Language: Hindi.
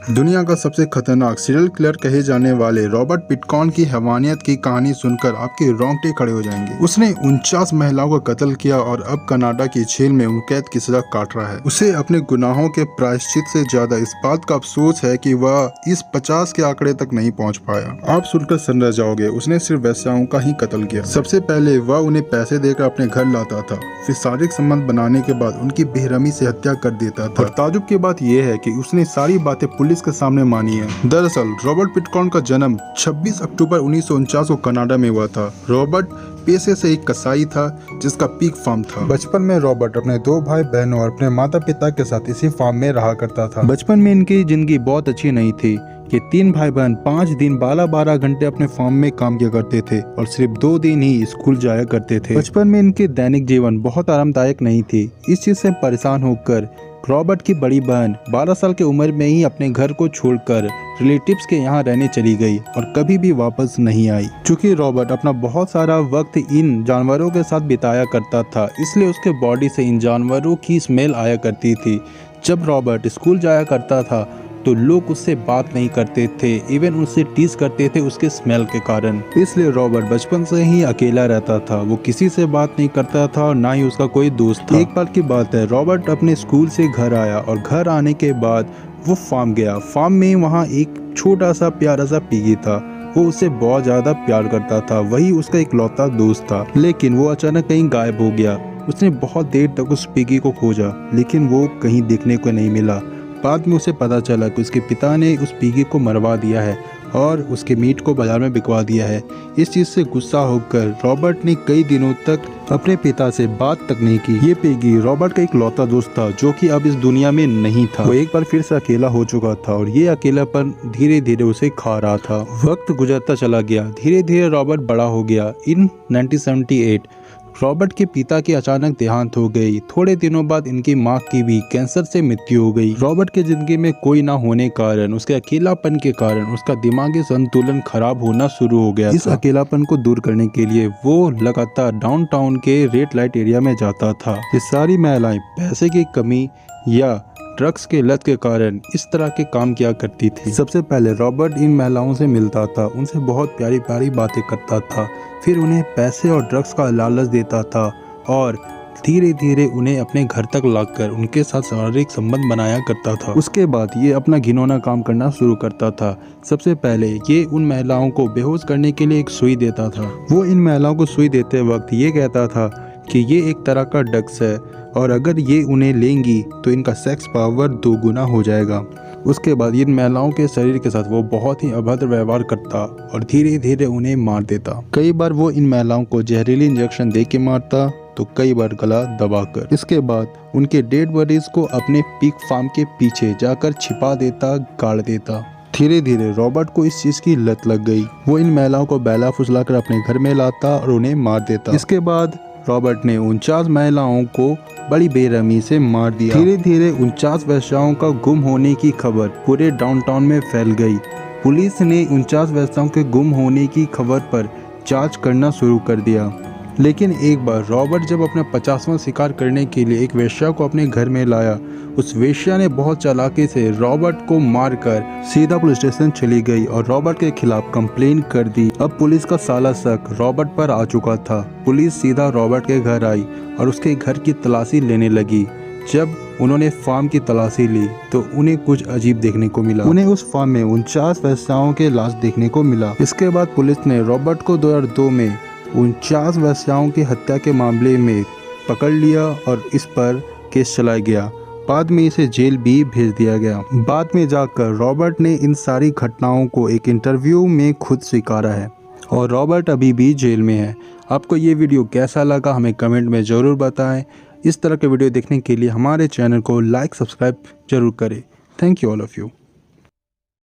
दुनिया का सबसे खतरनाक सीरियल किलर कहे जाने वाले रॉबर्ट पिटकॉर्न की हैवानियत की कहानी सुनकर आपके रोंगटे खड़े हो जाएंगे। उसने 49 महिलाओं का कत्ल किया और अब कनाडा की जेल में कैद की सजा काट रहा है। उसे अपने गुनाहों के प्रायश्चित से ज्यादा इस बात का अफसोस है कि वह इस 50 के आंकड़े तक नहीं पहुंच पाया। आप सुनकर सन रह जाओगे, उसने सिर्फ वेश्याओं का ही कत्ल किया। सबसे पहले वह उन्हें पैसे देकर अपने घर लाता था, फिर शारीरिक संबंध बनाने के बाद उनकी बेरहमी से हत्या कर देता था। और ताजुब की बात यह है कि उसने सारी बातें पुलिस के सामने मानी है। दरअसल रॉबर्ट पिटकॉर्न का जन्म 26 अक्टूबर 1949 को कनाडा में हुआ था। रॉबर्ट पेशे से एक कसाई था जिसका पीक फार्म था। बचपन में रॉबर्ट अपने 2 भाई बहनों और अपने माता पिता के साथ इसी फार्म में रहा करता था। बचपन में इनकी जिंदगी बहुत अच्छी नहीं थी। ये 3 भाई बहन 5 दिन 12-12 घंटे अपने फार्म में काम किया करते थे और सिर्फ 2 दिन ही स्कूल जाया करते थे। बचपन में इनके दैनिक जीवन बहुत आरामदायक नहीं थी। इस चीज से परेशान होकर रॉबर्ट की बड़ी बहन 12 साल की उम्र में ही अपने घर को छोड़कर रिलेटिव्स के यहाँ रहने चली गई और कभी भी वापस नहीं आई। चूँकि रॉबर्ट अपना बहुत सारा वक्त इन जानवरों के साथ बिताया करता था, इसलिए उसके बॉडी से इन जानवरों की स्मेल आया करती थी। जब रॉबर्ट स्कूल जाया करता था तो लोग उससे बात नहीं करते थे, इवन उससे टीज करते थे उसके स्मेल के कारण। इसलिए रॉबर्ट बचपन से ही अकेला रहता था। वो किसी से बात नहीं करता था और ना ही उसका कोई दोस्त था। एक बार की बात है, रॉबर्ट अपने स्कूल से घर आया और घर आने के बाद वो फार्म गया। फार्म में वहाँ एक छोटा सा प्यारा सा पिगी था। वो उससे बहुत ज्यादा प्यार करता था, वही उसका इकलौता दोस्त था। लेकिन वो अचानक कहीं गायब हो गया। उसने बहुत देर तक उस पिगी को खोजा, लेकिन वो कहीं देखने को नहीं मिला। बाद में उसे पता चला कि उसके पिता ने उस पिगी को मरवा दिया है और उसके मीट को बाजार में बिकवा दिया है। इस चीज से गुस्सा होकर रॉबर्ट ने कई दिनों तक अपने पिता से बात तक नहीं की। ये पिगी रॉबर्ट का इकलौता दोस्त था जो कि अब इस दुनिया में नहीं था। वो एक बार फिर से अकेला हो चुका था और ये अकेलापन धीरे धीरे उसे खा रहा था। वक्त गुजरता चला गया, धीरे धीरे रॉबर्ट बड़ा हो गया। इन 1978 रॉबर्ट के पिता की अचानक देहांत हो गई। थोड़े दिनों बाद इनकी मां की भी कैंसर से मृत्यु हो गई। रॉबर्ट की जिंदगी में कोई ना होने कारण, उसके अकेलापन के कारण उसका दिमागी संतुलन खराब होना शुरू हो गया। इस अकेलापन को दूर करने के लिए वो लगातार डाउनटाउन के रेड लाइट एरिया में जाता था। ये सारी महिलाएं पैसे की कमी या ड्रग्स के लत के कारण इस तरह के काम किया करती थी। सबसे पहले रॉबर्ट इन महिलाओं से मिलता था, उनसे बहुत प्यारी प्यारी बातें करता था, फिर उन्हें पैसे और ड्रग्स का लालच देता था और धीरे धीरे उन्हें अपने घर तक लाकर उनके साथ शारीरिक संबंध बनाया करता था। उसके बाद ये अपना घिनौना काम करना शुरू करता था। सबसे पहले ये उन महिलाओं को बेहोश करने के लिए एक सुई देता था। वो इन महिलाओं को सुई देते वक्त ये कहता था कि ये एक तरह का ड्रग्स है और अगर ये उन्हें लेंगी तो इनका सेक्स पावर 2 गुना हो जाएगा। उसके बाद इन महिलाओं के शरीर के साथ वो बहुत ही अभद्र व्यवहार करता और धीरे धीरे उन्हें मार देता। कई बार वो इन महिलाओं को जहरीली इंजेक्शन दे के मारता तो कई बार गला दबाकर। इसके बाद उनके डेड बॉडीज को अपने पिग फार्म के पीछे जाकर छिपा देता, गाड़ देता। धीरे धीरे रॉबर्ट को इस चीज की लत लग गई। वो इन महिलाओं को बैला फुसलाकर अपने घर में लाता और उन्हें मार देता। इसके बाद रॉबर्ट ने 49 महिलाओं को बड़ी बेरहमी से मार दिया। धीरे धीरे 49 वेश्याओं का गुम होने की खबर पूरे डाउनटाउन में फैल गई। पुलिस ने 49 वेश्याओं के गुम होने की खबर पर जांच करना शुरू कर दिया। लेकिन एक बार रॉबर्ट जब अपना 50वां शिकार करने के लिए एक वेश्या को अपने घर में लाया, उस वेश्या ने बहुत चालाकी से रॉबर्ट को मारकर सीधा पुलिस स्टेशन चली गई और रॉबर्ट के खिलाफ कंप्लेन कर दी। अब पुलिस का साला शक रॉबर्ट पर आ चुका था। पुलिस सीधा रॉबर्ट के घर आई और उसके घर की तलाशी लेने लगी। जब उन्होंने फार्म की तलाशी ली तो उन्हें कुछ अजीब देखने को मिला। उन्हें उस फार्म में 49 वेश्याओं के लाश देखने को मिला। इसके बाद पुलिस ने रॉबर्ट को 2002 में 49 वेश्याओं की हत्या के मामले में पकड़ लिया और इस पर केस चलाया गया। बाद में इसे जेल भी भेज दिया गया। बाद में जाकर रॉबर्ट ने इन सारी घटनाओं को एक इंटरव्यू में खुद स्वीकारा है और रॉबर्ट अभी भी जेल में है। आपको ये वीडियो कैसा लगा हमें कमेंट में ज़रूर बताएं। इस तरह के वीडियो देखने के लिए हमारे चैनल को लाइक सब्सक्राइब जरूर करें। Thank you all of you.